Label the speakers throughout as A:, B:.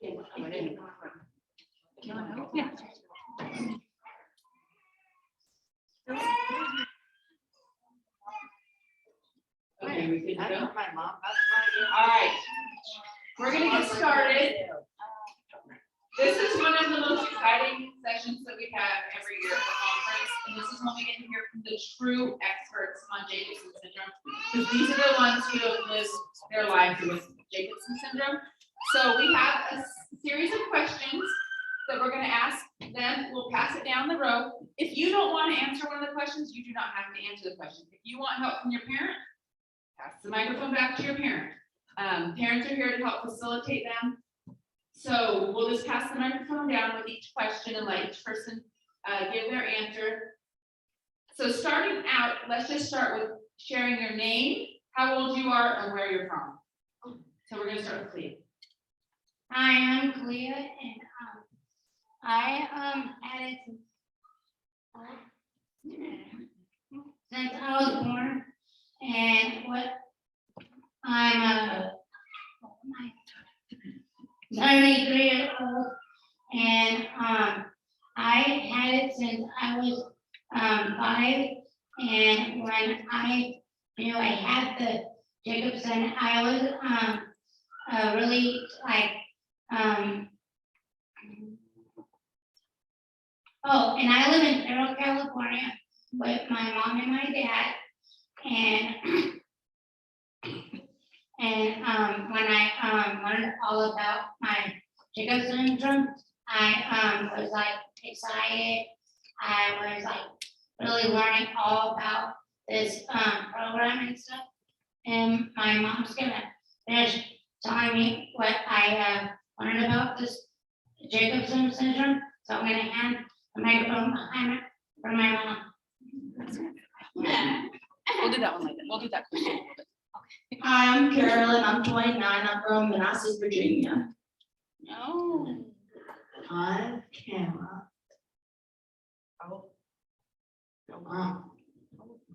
A: Yeah. Okay, we good to go?
B: My mom,
A: All right, we're gonna get started. This is one of the most exciting sessions that we have every year at the conference, and this is when we get to hear from the true experts on Jacobson syndrome, because these are the ones who have lived their lives with Jacobson syndrome. So we have a series of questions that we're gonna ask them. We'll pass it down the row. If you don't want to answer one of the questions, you do not have to answer the question. If you want help from your parent, pass the microphone back to your parent. Parents are here to help facilitate them. So we'll just pass the microphone down with each question and let each person give their answer. So starting out, let's just start with sharing your name, how old you are, and where you're from. So we're gonna start with Clea.
C: Hi, I'm Clea, and I had it since I was born, and I'm 93 years old, and I had it since I was 5, and when I knew I had the Jacobson, I was really like oh, and I live in Federal, California with my mom and my dad, and when I learned all about my Jacobson syndrome, I was like excited. I was like really learning all about this program and stuff. And my mom's gonna finish telling me what I learned about this Jacobson syndrome. So I'm gonna hand the microphone behind for my mom.
A: We'll do that one later. We'll do that question.
D: Hi, I'm Carolyn. I'm 29. I'm from Manassas, Virginia.
A: No.
B: I'm Kara.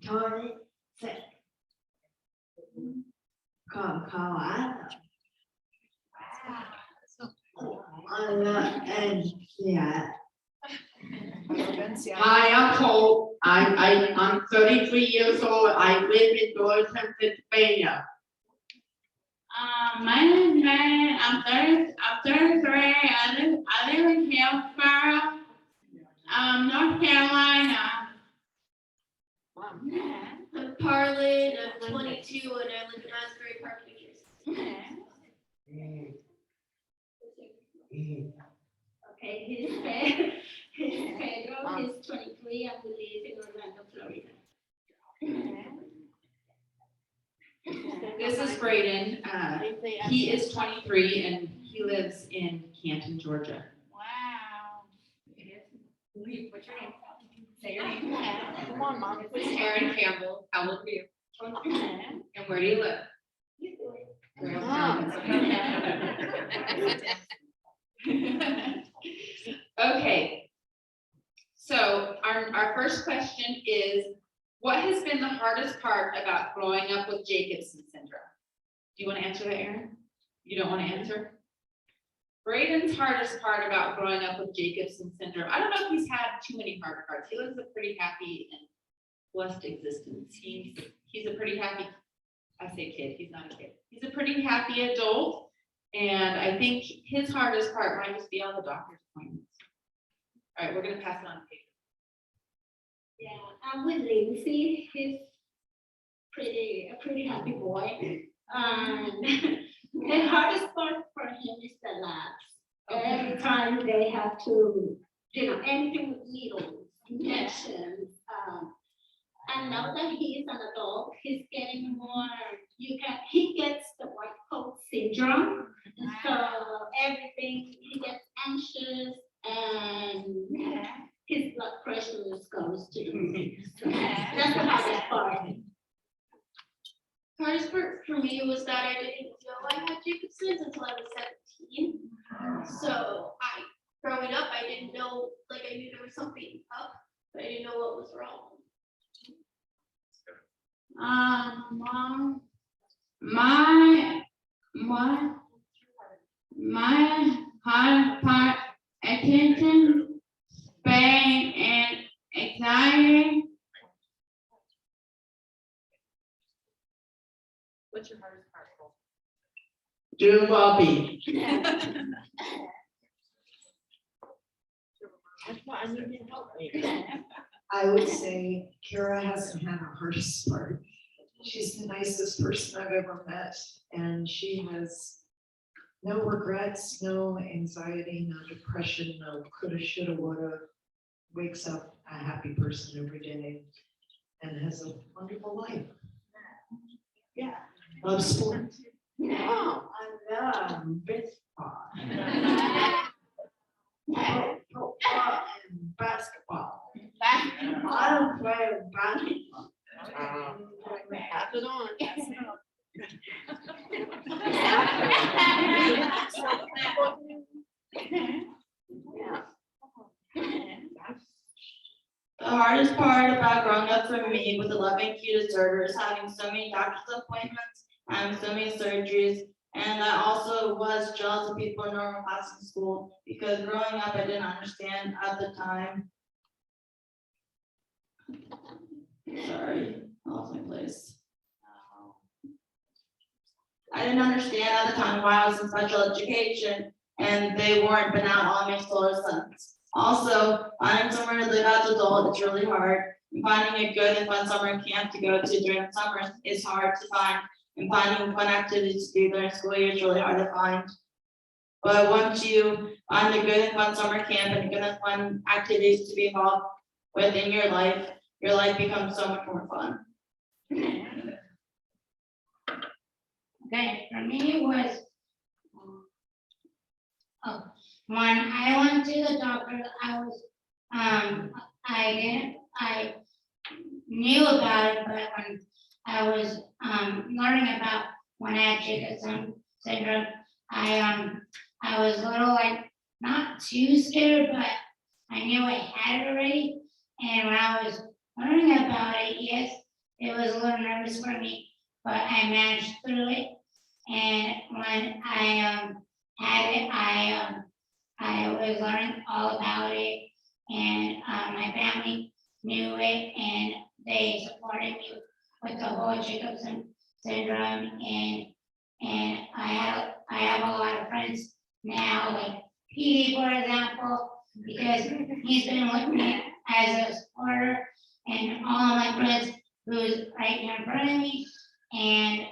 B: Tony, say. Colorado. And yeah.
E: Hi, I'm Cole. I'm 33 years old. I live in Dorchester, Pennsylvania.
D: My name is Marion. I'm 33. I live in Hillsborough, North Carolina.
C: I'm Parlin, I'm 22, and I live in Asbury Park, New Jersey. Okay, he's Pedro, he's 23, and we live in Orlando, Florida.
A: This is Braden. He is 23 and he lives in Canton, Georgia.
C: Wow.
A: What's your name? Say your name. Come on, Mom. This is Erin Campbell. How old are you? And where do you live? Okay. So our first question is, what has been the hardest part about growing up with Jacobson syndrome? Do you want to answer that, Erin? You don't want to answer? Braden's hardest part about growing up with Jacobson syndrome, I don't know if he's had too many hard parts. He lives a pretty happy and blessed existence. He's a pretty happy, I say kid, he's not a kid. He's a pretty happy adult. And I think his hardest part might just be on the doctor's appointments. All right, we're gonna pass it on to Pedro.
C: Yeah, I'm with Lindsay. He's a pretty happy boy. The hardest part for him is the labs. Every time they have to, anything with needles, injections. And now that he is an adult, he's getting more, he gets the white coat syndrome. So everything, he gets anxious and his blood pressure goes to the roof. So that's the hardest part. Hardest part for me was that I didn't know I had Jacobson's until I was 17. So growing up, I didn't know, like I knew there was something up, but I didn't know what was wrong.
D: My hard part, attention, span, and anxiety.
A: What's your hardest part? Cole?
E: Doing Bobby.
F: I would say Kara hasn't had a hardest part. She's the nicest person I've ever met, and she has no regrets, no anxiety, no depression, no coulda, shoulda, woulda. Wakes up a happy person every day and has a wonderful life. Yeah, loves sports.
B: Oh, I love baseball. Football and basketball. I don't play basketball.
E: Pass it on.
G: The hardest part about growing up for me with a loving cute disorder is having so many doctor's appointments, having so many surgeries, and I also was jealous of people in normal classes in school because growing up I didn't understand at the time. Sorry, I lost my place. I didn't understand at the time why I was in special education and they weren't, but now it all makes total sense. Also, finding somewhere to live as an adult is really hard. And finding a good and fun summer camp to go to during the summers is hard to find. And finding fun activities to do during school year is really hard to find. But once you find a good and fun summer camp and good and fun activities to be involved with in your life becomes so much more fun.
C: Okay, for me it was, when I went to the doctor, I was, I knew about it, but when I was, learning about when I had Jacobson syndrome, I was a little like, not too scared, but I knew I had it already. And when I was learning about it, yes, it was a little nervous for me, but I managed through it. And when I had it, I was learning all about it, and my family knew it, and they supported me with the whole Jacobson syndrome. And I have a lot of friends now, like Petey, for example, because he's been with me as a supporter, and all of my friends who's right here in front of me. And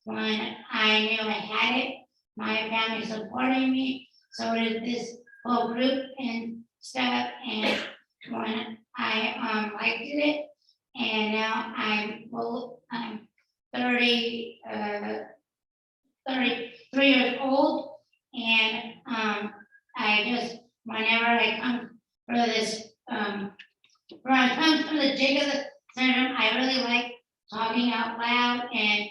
C: when I knew I had it, my family supported me, so did this whole group and stuff. And when I liked it, and now I'm 33 years old, and I just, whenever I come for this, when I come for the Jacobson syndrome, I really like talking out loud, and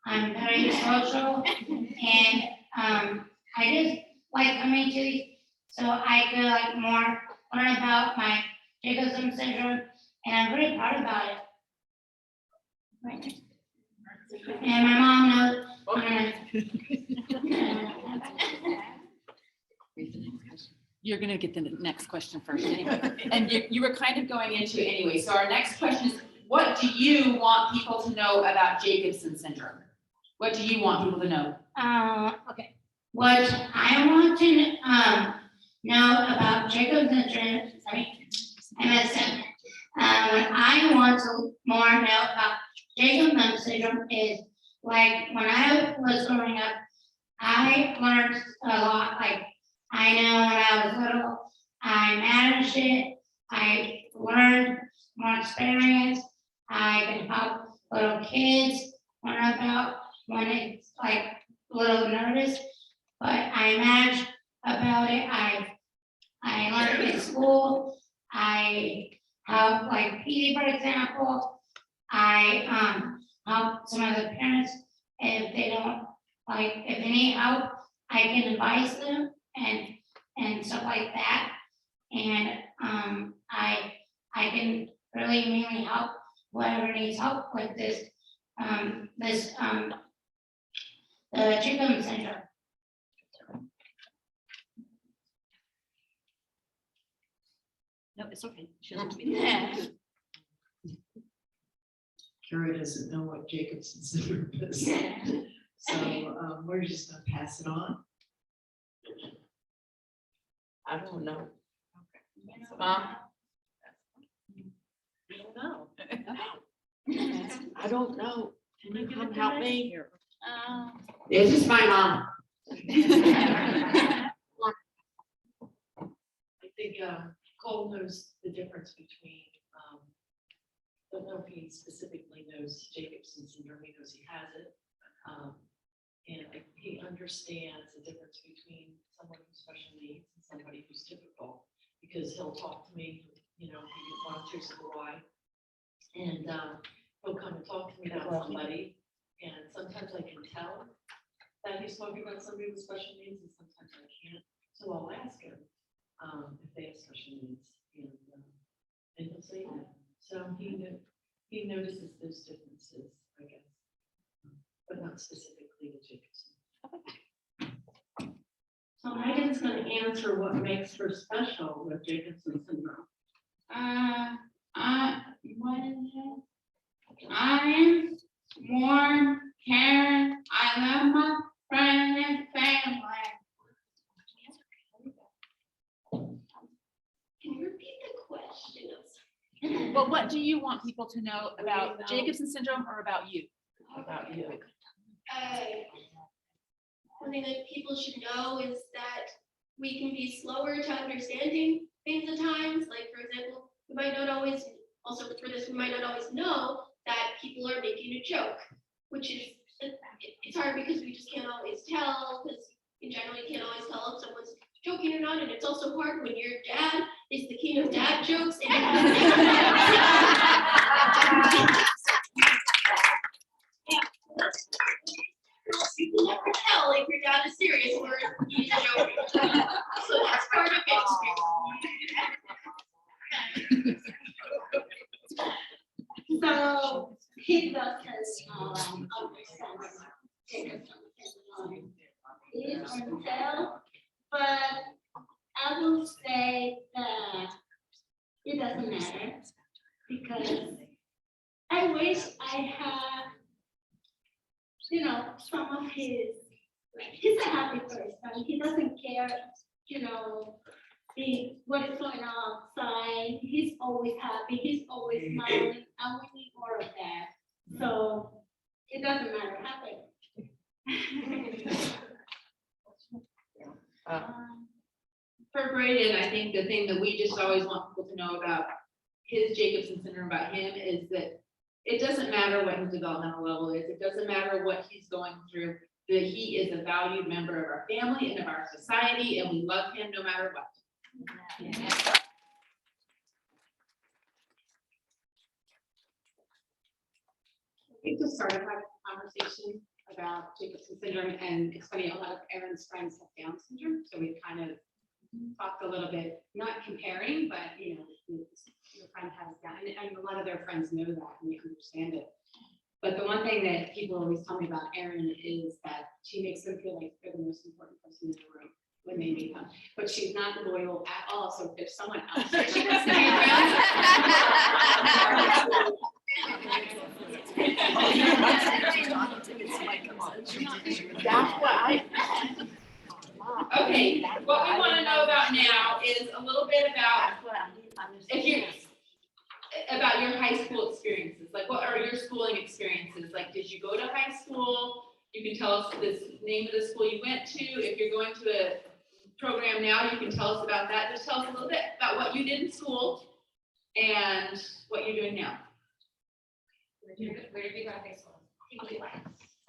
C: I'm very social, and I just like coming to these so I could like more learn about my Jacobson syndrome, and I'm very proud about it. Right. And my mom knows.
A: You're gonna get the next question first anyway. And you were kind of going into it anyway. So our next question is, what do you want people to know about Jacobson syndrome? What do you want people to know?
C: Okay. What I want to know about Jacobson syndrome, MSM. What I want to more know about Jacobson syndrome is, like, when I was growing up, I learned a lot. Like, I know when I was little, I managed it. I learned more experience. I can help little kids learn about when it's like a little nervous, but I managed about it. I learned in school. I help, like Petey, for example. I help some of the parents if they don't, like, if they need help, I can advise them and stuff like that. And I can really mainly help whoever needs help with this the Jacobson syndrome.
H: No, it's okay. She doesn't want me to.
F: Kara doesn't know what Jacobson syndrome is. So we're just gonna pass it on.
E: I don't know.
H: Mom?
E: I don't know. Can you come help me?
H: Oh.
E: This is my mom.
F: I think Cole knows the difference between, don't know if he specifically knows Jacobson syndrome, he knows he has it. And he understands the difference between someone who's special needs and somebody who's typical, because he'll talk to me, you know, he volunteers at Hawaii. And he'll come and talk to me about somebody, and sometimes I can tell that he's talking about somebody with special needs, and sometimes I can't. So I'll ask him if they have special needs, and he'll say that. So he notices those differences, I guess, but not specifically with Jacobson.
G: So Megan's gonna answer what makes her special with Jacobson syndrome.
D: What is it? I'm warm, caring, I love my friends and family.
C: Can you repeat the question?
A: But what do you want people to know about Jacobson syndrome or about you?
E: About you.
I: One thing that people should know is that we can be slower to understanding things at times. Like, for example, we might not always, also for this, we might not always know that people are making a joke, which is, it's hard because we just can't always tell, because in general, you can't always tell if someone's joking or not. And it's also hard when your dad is the king of dad jokes. You can never tell if your dad is serious or if he's joking. So that's part of it.
C: So he doesn't understand Jacobson syndrome. He can tell, but I will say that it doesn't matter, because I wish I had, you know, some of his, he's a happy person. He doesn't care, you know, what is going on outside. He's always happy. He's always smiling. And we need more of that. So it doesn't matter. Happy.
A: For Braden, I think the thing that we just always want people to know about his Jacobson syndrome, about him, is that it doesn't matter what his developmental level is. It doesn't matter what he's going through, that he is a valued member of our family and of our society, and we love him no matter what.
J: We just started having a conversation about Jacobson syndrome, and it's funny, a lot of Aaron's friends have Down syndrome, so we kind of talked a little bit, not comparing, but you know, your friend has Down, and a lot of their friends know that and they understand it. But the one thing that people always tell me about Erin is that she makes them feel like they're the most important person in the room when they meet them, but she's not loyal at all. So if there's someone else that she wants to be around.
E: That's what I.
A: Okay, what we want to know about now is a little bit about if you about your high school experiences. Like, what are your schooling experiences? Like, did you go to high school? You can tell us the name of the school you went to. If you're going to a program now, you can tell us about that. Just tell us a little bit about what you did in school and what you're doing now.
H: Where did you go to high school?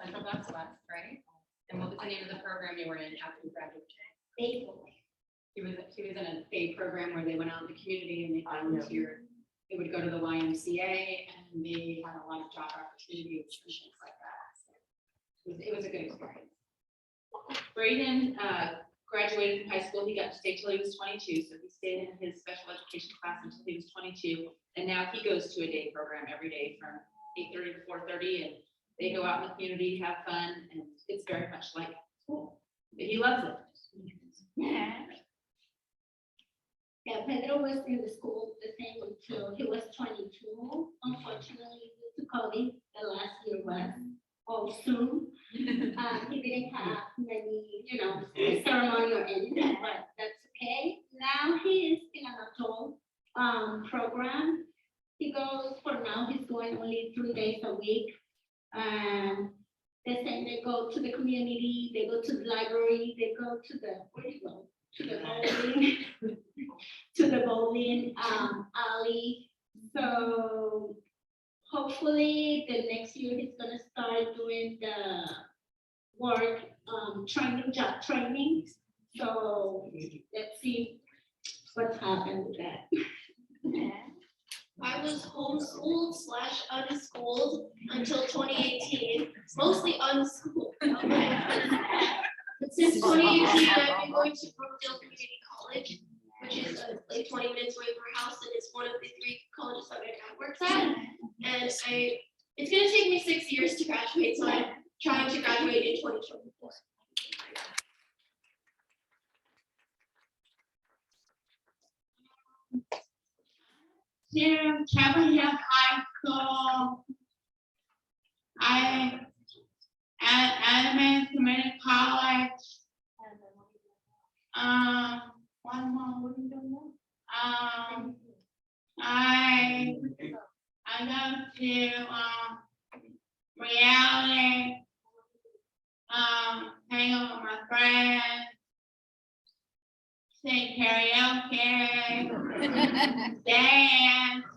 H: Central West, right? And what was the name of the program you were in after you graduated?
C: Basically.
H: He was in a paid program where they went out in the community and they volunteered. They would go to the YMCA and they had a lot of job opportunities and things like that. So it was a good experience.
A: Braden graduated from high school. He got to stay till he was 22. So he stayed in his special education class until he was 22. And now he goes to a day program every day from 8:30 to 4:30. And they go out in the community, have fun, and it's very much like school. But he loves it.
C: Yeah. Yeah, but Pedro was in the school the same until he was 22. Unfortunately, due to COVID, the last year was all Zoom. He didn't have many, ceremony or anything, but that's okay. Now he is in an adult program. He goes, for now, he's going only 3 days a week. And they say they go to the community, they go to the library, they go to the, where do you go? To the bowling, to the bowling alley. So hopefully the next year he's gonna start doing the work, job training. So let's see what's happened with that.
I: I was homeschooled / unschooled until 2018, mostly unschooled. But since 2018, I've been going to Brookdale Community College, which is like 20 minutes away from our house, and it's one of the 3 colleges that my dad works at. And it's gonna take me 6 years to graduate, so I'm trying to graduate in 2024.
D: To Chapel Hill High School. I at Adamant Community College. One more, what are you doing? I go to reality, hang out with my friends, sing karaoke, dance,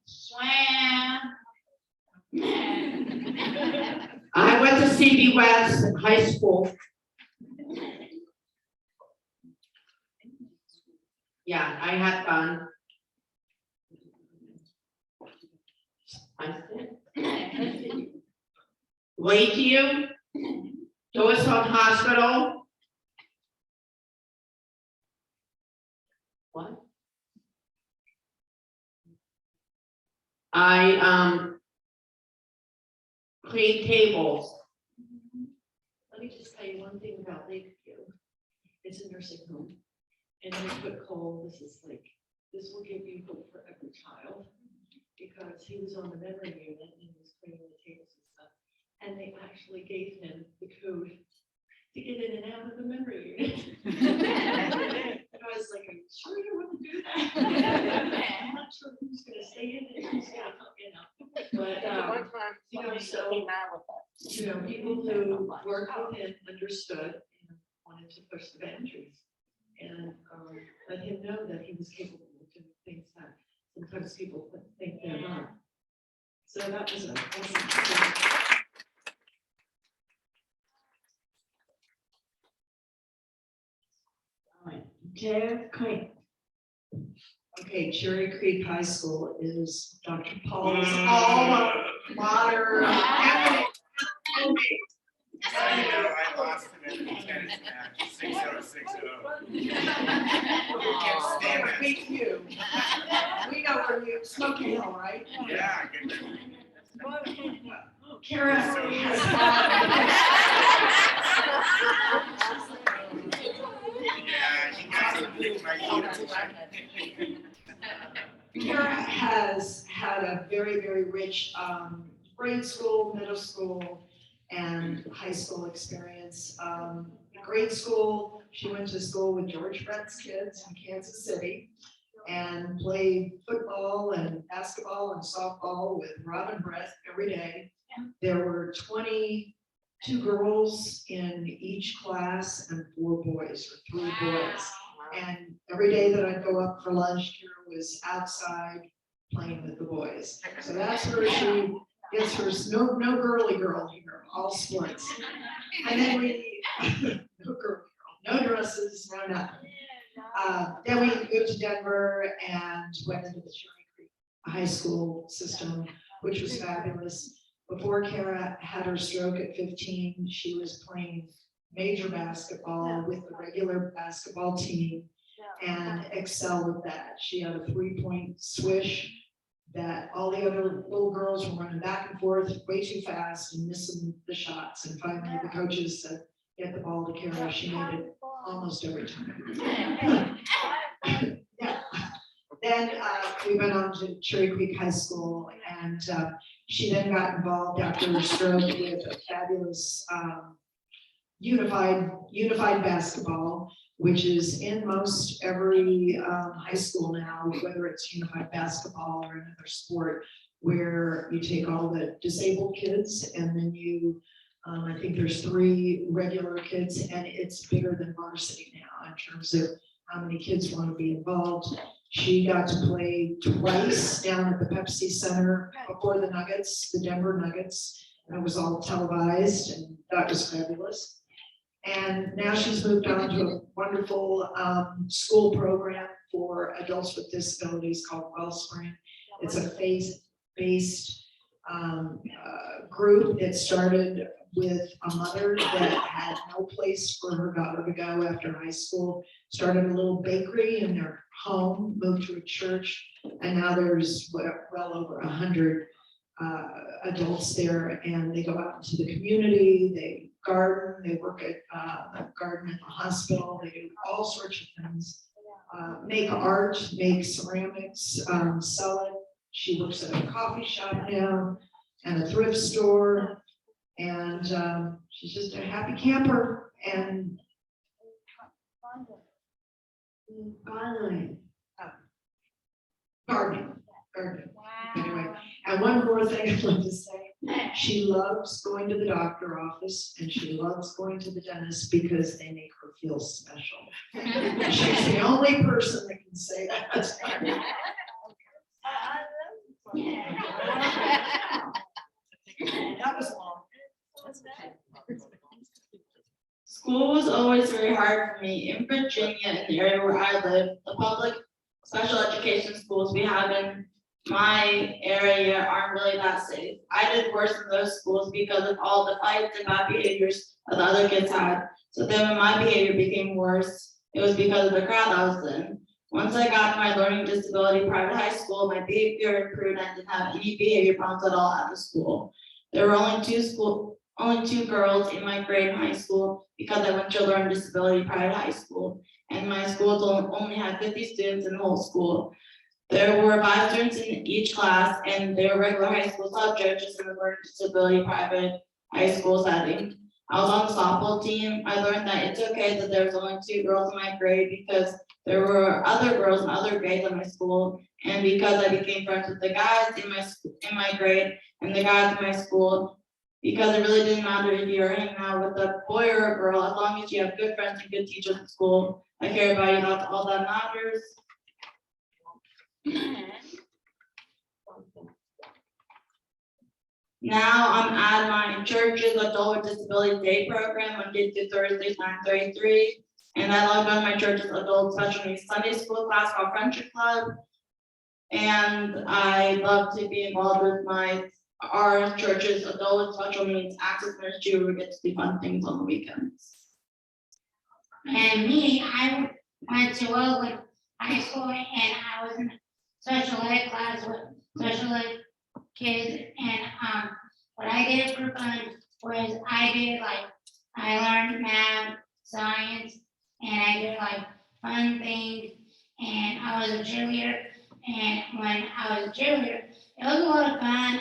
D: swim.
E: I went to CB West High School. Yeah, I had fun. Lakeview, Doylestown Hospital. What? I cleaned tables.
F: Let me just tell you one thing about Lakeview. It's a nursing home. And they put Cole, this will give you hope for every child. Because he was on the memory unit and he was cleaning the tables and stuff. And they actually gave him the code to get in and out of the memory unit. And I was like, are you sure you want to do that? I'm not sure who's gonna stay in and who's gonna come, But, so, people who worked with him understood and wanted to push the boundaries. And let him know that he was capable of doing things that sometimes people think they're not. So that was a. Jeff Quinn. Okay, Cherry Creek High School is Dr. Paul's alma mater.
K: I lost him in the tennis match, 6-0, 6-0. Can't stand that.
F: Beat you. We know where you, Smoky Hill, right?
K: Yeah, I get
F: Kara.
K: Yeah, you guys are beating my
F: Kara has had a very, very rich grade school, middle school, and high school experience. Grade school, she went to school with George Brett's kids in Kansas City and played football and basketball and softball with Robin Brett every day. There were 22 girls in each class and 4 boys, or 3 boys. And every day that I'd go up for lunch, Kara was outside playing with the boys. So that's where she gets her, no girly girl here, all sports. And then no girl, no dresses, no nothing. Then we moved to Denver and went into the Cherry Creek High School system, which was fabulous. Before Kara had her stroke at 15, she was playing major basketball with the regular basketball team and excelled at that. She had a 3-point swish that all the other little girls were running back and forth way too fast and missing the shots. And finally, the coaches said, get the ball to Kara. She made it almost every time. Yeah. then we went on to Cherry Creek High School, and she then got involved after her stroke with a fabulous unified basketball, which is in most every high school now, whether it's unified basketball or another sport, where you take all the disabled kids and then you, I think there's 3 regular kids, and it's bigger than varsity now in terms of how many kids want to be involved. She got to play twice down at the Pepsi Center before the Nuggets, the Denver Nuggets, and it was all televised, and that was fabulous. And now she's moved on to a wonderful school program for adults with disabilities called Wellspring. It's a faith-based group that started with a mother that had no place for her daughter to go after high school, started a little bakery in their home, moved to a church, and now there's well over 100 adults there, and they go out into the community, they garden, they work at a garden at the hospital, they do all sorts of things. Make art, make ceramics, sell it. She works at a coffee shop now and a thrift store, and she's just a happy camper. And gardening. Anyway, and one more thing I'd like to say, she loves going to the doctor office and she loves going to the dentist because they make her feel special. She's the only person that can say that. That was long.
G: School was always very hard for me. In Virginia, in the area where I live, the public special education schools we have in my area aren't really that safe. I did worse in those schools because of all the fights and bad behaviors that the other kids had. So then when my behavior became worse, it was because of the crowd I was in. Once I got to my learning disability private high school, my behavior improved and I didn't have any behavior problems at all at the school. There were only two girls in my grade in high school because I went to a learning disability private high school. And my school only had 50 students in the whole school. There were 5 students in each class, and they were regular high school subjects, just in the learning disability private high school setting. I was on the softball team. I learned that it's okay that there was only 2 girls in my grade because there were other girls in other grades in my school, and because I became friends with the guys in my grade and the guys in my school, because it really didn't matter if you were hanging out with a boy or a girl, as long as you have good friends and good teachers at school. I care about you, that's all that matters. Now I'm at my church's Adult with Disability Day program, Monday through Thursdays, 9:33. And I log on my church's adult special needs Sunday school class called Friendship Club. And I love to be involved with our church's adult with special needs access ministry, where we get to do fun things on the weekends.
D: And me, I went to Oakland High School and I was in special ed class with special ed kids. And what I did for fun was I learned math, science, and I did fun things. And I was a cheerleader. And when I was a cheerleader, it was a lot of fun.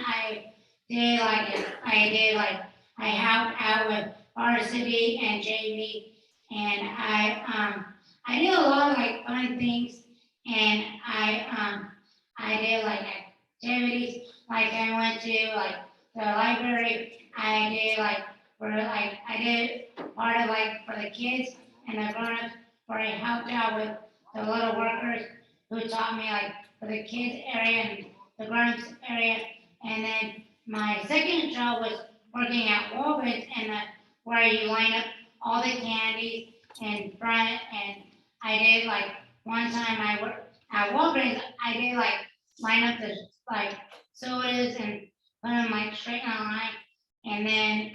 D: I helped out with varsity and JV. And I did a lot of fun things, and I did activities, I went to the library. I did part of for the kids and the grown-ups, where I helped out with the little workers who taught me for the kids area and the grown-ups area. And then my second job was working at Walgreens, and where you line up all the candies in front, and I did one time I worked at Walgreens, I did line up the sodas and put them straight in a line. And then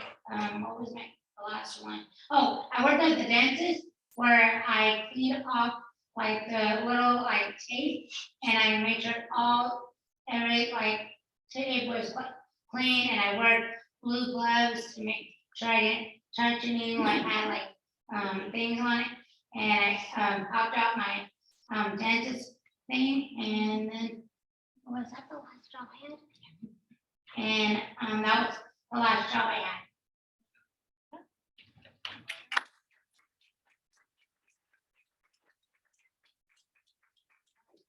D: what was the last one? Oh, I worked at the dentist, where I cleaned off the little tape, and I made sure every tape was clean, and I wore blue gloves to make sure I didn't touch anything had things on it. And I popped out my dentist thing, and then, was that the last job I had? And, that was the last job I had.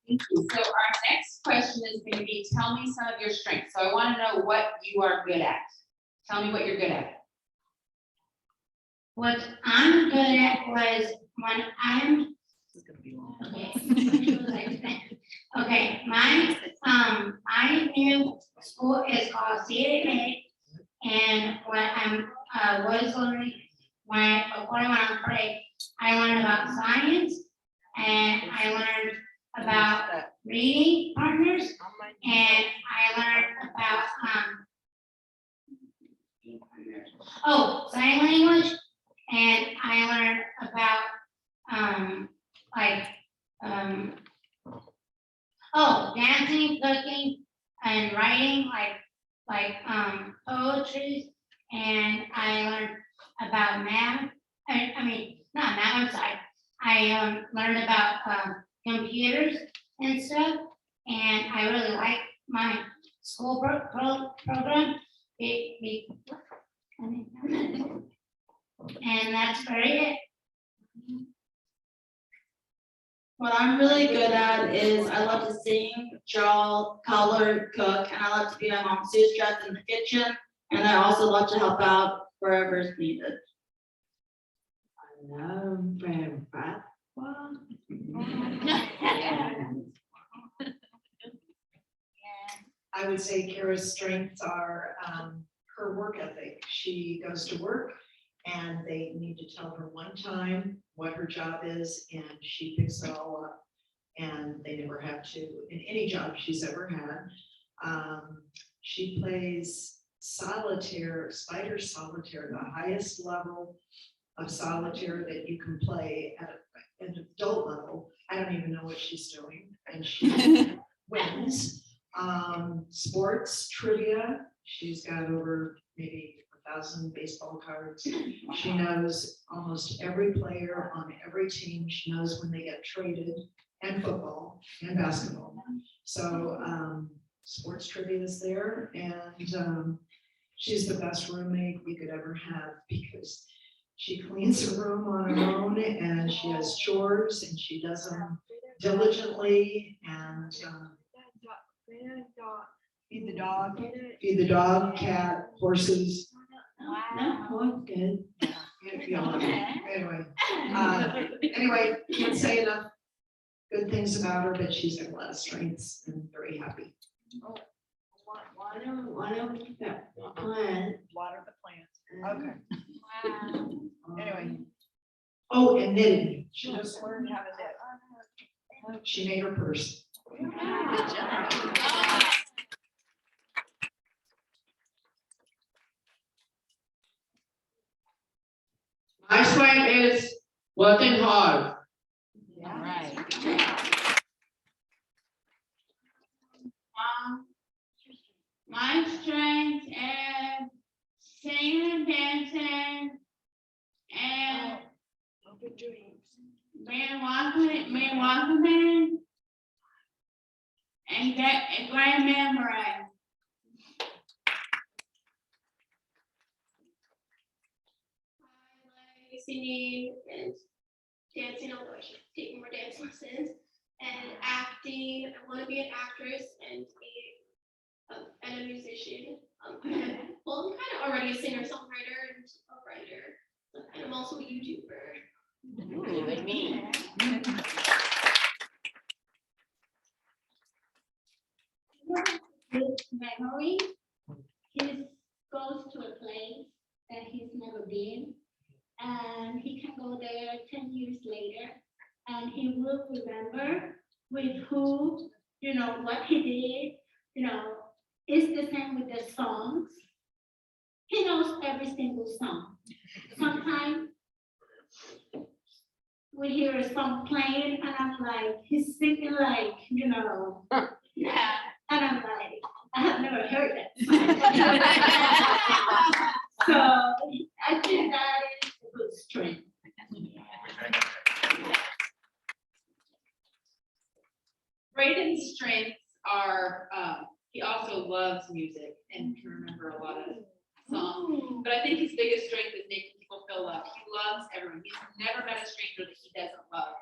A: Thank you. So our next question is going to be, tell me some of your strengths. So I want to know what you are good at. Tell me what you're good at.
D: What I'm good at was when I'm. Okay, my new school is called CAA, and when was learning, before I went on break, I learned about science, and I learned about reading partners, and I learned about, sign language, and I learned about, dancing, cooking, and writing, poetry, and I learned about math, not math, I'm sorry. I learned about computers and stuff, and I really like my school program. And that's very it.
G: What I'm really good at is I love to sing, draw, color, cook, and I love to be my mom's sous chef in the kitchen. And I also love to help out wherever is needed.
B: I love playing basketball.
F: I would say Kara's strengths are her work ethic. She goes to work and they need to tell her one time what her job is, and she picks it all up. And they never have to in any job she's ever had. She plays solitaire, spider solitaire, the highest level of solitaire that you can play at an adult level. I don't even know what she's doing, and she wins. Sports trivia, she's got over maybe 1,000 baseball cards. She knows almost every player on every team. She knows when they get traded, and football and basketball. So sports trivia is there, and she's the best roommate you could ever have because she cleans her room on her own, and she has chores, and she does them diligently, and feed the dog, cat, horses.
B: No, oh, good.
F: Anyway, can't say enough good things about her, but she's got a lot of strengths and very happy.
B: Why don't we keep that plan?
F: Water the plants. Okay.
C: Wow.
F: Anyway. Oh, and knitting. She just learned how to knit. She made her purse.
C: Good job.
E: My strength is working hard.
A: All right.
G: My strength is singing and dancing and being walking band and get a grand memory.
I: I like singing and dancing, although I should take more dance lessons, and acting. I want to be an actress and a musician. I'm kind of already a singer, songwriter, and a writer, and I'm also a YouTuber.
A: Ooh, like me.
C: Good memory. He goes to a place that he's never been, and he can go there 10 years later, and he will remember with who, what he did, it's the same with the songs. He knows every single song. Sometimes we hear a song playing, and I'm like, he's singing like,
A: Yeah.
C: and I'm like, I have never heard that song. So I think that is a good strength.
H: Braden's strengths are, he also loves music and can remember a lot of songs. But I think his biggest strength is making people feel loved. He loves everyone. He's never met a stranger that he doesn't love.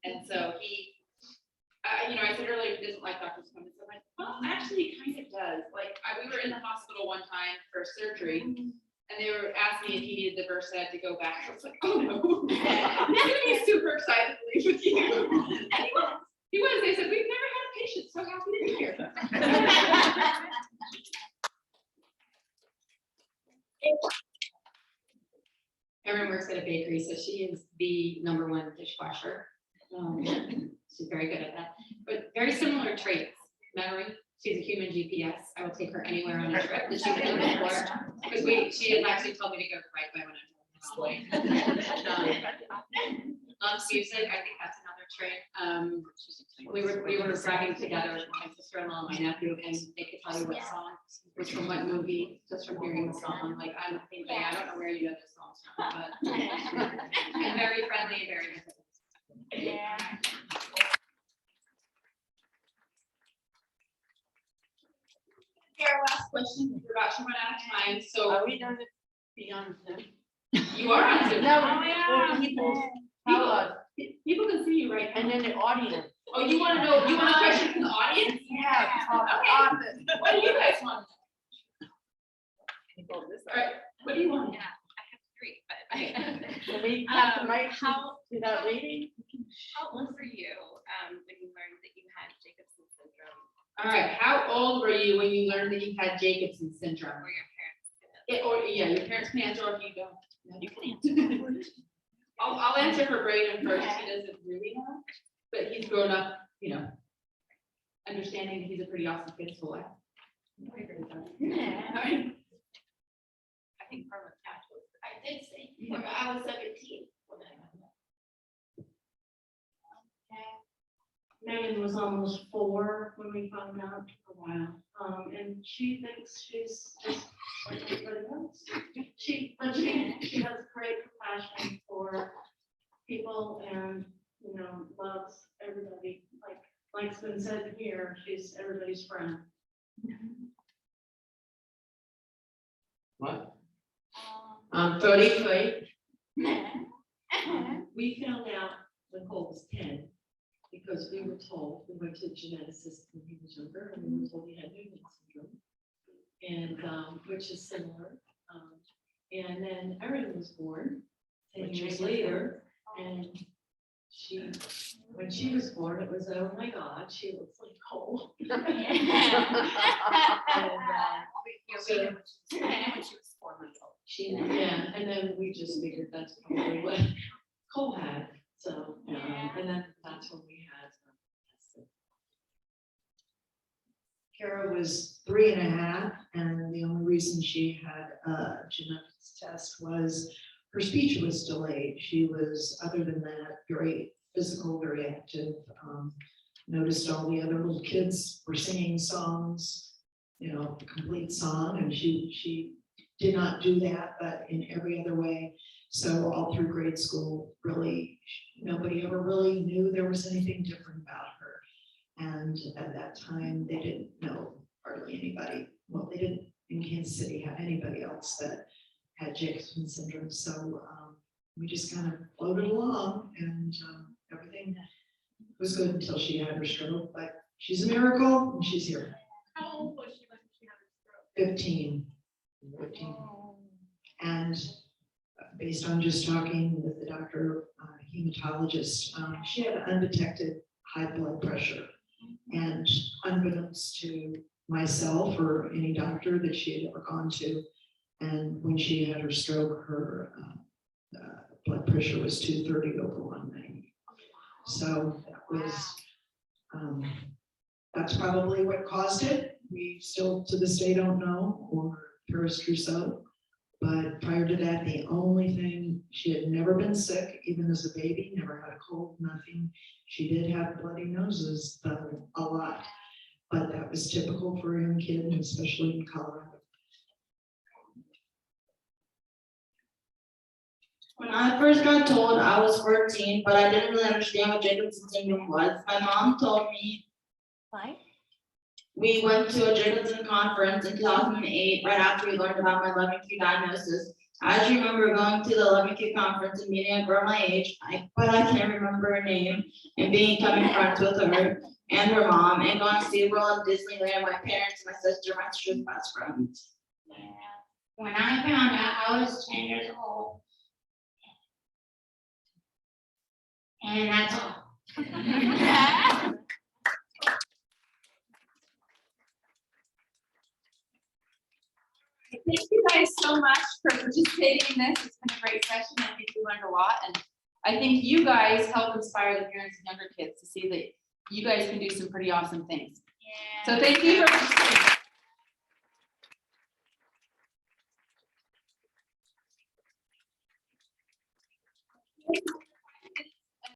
H: And so he, I said earlier, he doesn't like doctors coming. So I'm like, well, actually, he kind of does. Like, we were in the hospital one time for surgery, and they were asking me if he needed the Versed to go back. I was like, oh no, he's gonna be super excited to leave with you. And he was. They said, we've never had a patient so happy to be here.
J: Erin works at a bakery, so she is the #1 dishwasher. She's very good at that, but very similar traits. Memory, she's a human GPS. I will take her anywhere on a trip that she's been before. Because she has actually told me to go right by when I'm loves music, I think that's another trait. We were driving together with my sister-in-law and my nephew, and they could tell you what song was from what movie, just from hearing the song. Like, I'm thinking, I don't know where you know this song from, but and very friendly and very good.
C: Yeah.
H: Okay, our last question, we're about to run out of time, so
E: Are we done beyond Zoom?
H: you are on Zoom.
E: No,
C: yeah.
H: People can see you right
E: and
H: now.
E: then the audience.
H: Oh, you want a question from the audience?
E: Yeah.
H: Okay. What do you guys want? All right, what do you want?
E: Can we have the mic without reading?
L: How old were you when you learned that you had Jacobson syndrome?
H: All right, how old were you when you learned that you had Jacobson syndrome?
L: Or your parents?
H: Your parents can answer, or if you don't. You can answer. I'll answer for Braden first. He doesn't really know, but he's grown up, understanding that he's a pretty awesome kid. So I
L: think from a natural.
I: I did say, I was 17 when I got that.
B: Megan was almost 4 when we found out. Wow. And she thinks she's just like everybody else. She has great compassion for people and, loves everybody. Like's been said here, she's everybody's friend.
E: What? I'm 33.
B: We found out when Cole was 10, because we were told, we went to the geneticist when he was younger, and we were told he had Noonan syndrome, and, which is similar. And then Erin was born 10 years later, and when she was born, it was, oh my God, she looks like Cole.
L: When she was 4 months old.
B: And then we just figured that's probably what Cole had, so, and then that's when we had.
F: Kara was 3.5, and the only reason she had a genetics test was her speech was delayed. She was, other than that, very physical, very active. Noticed all the other little kids were singing songs, a complete song, and she did not do that, but in every other way. So all through grade school, really, nobody ever really knew there was anything different about her. And at that time, they didn't know hardly anybody. Well, they didn't in Kansas City have anybody else that had Jacobson syndrome. So we just kind of floated along, and everything was good until she had her stroke. But she's a miracle, and she's here.
L: How old was she when she had her stroke?
F: 15. And based on just talking with the doctor, hematologist, she had undetected high blood pressure. And unbeknownst to myself or any doctor that she had ever gone to, and when she had her stroke, her blood pressure was 230 over 190. So that was, that's probably what caused it. We still to this day don't know, or Paris Trousseau. But prior to that, the only thing, she had never been sick, even as a baby, never had a cold, nothing. She did have bloody noses, though, a lot, but that was typical for a young kid, and especially in Colorado.
G: When I first got told, I was 14, but I didn't really understand what Jacobson syndrome was. My mom told me
L: Fine.
G: We went to a Jacobson conference in 2008, right after we learned about my 11q diagnosis. I just remember going to the 11q conference and meeting a girl my age, but I can't remember her name, and becoming friends with her and her mom, and going to SeaWorld and Disneyland, my parents, my sister's best friend.
D: Yeah. When I found out, I was 10 years old. And that's all.
A: Thank you guys so much for participating in this. It's been a great session. I think we learned a lot, and I think you guys help inspire the parents and younger kids to see that you guys can do some pretty awesome things. So thank you for participating.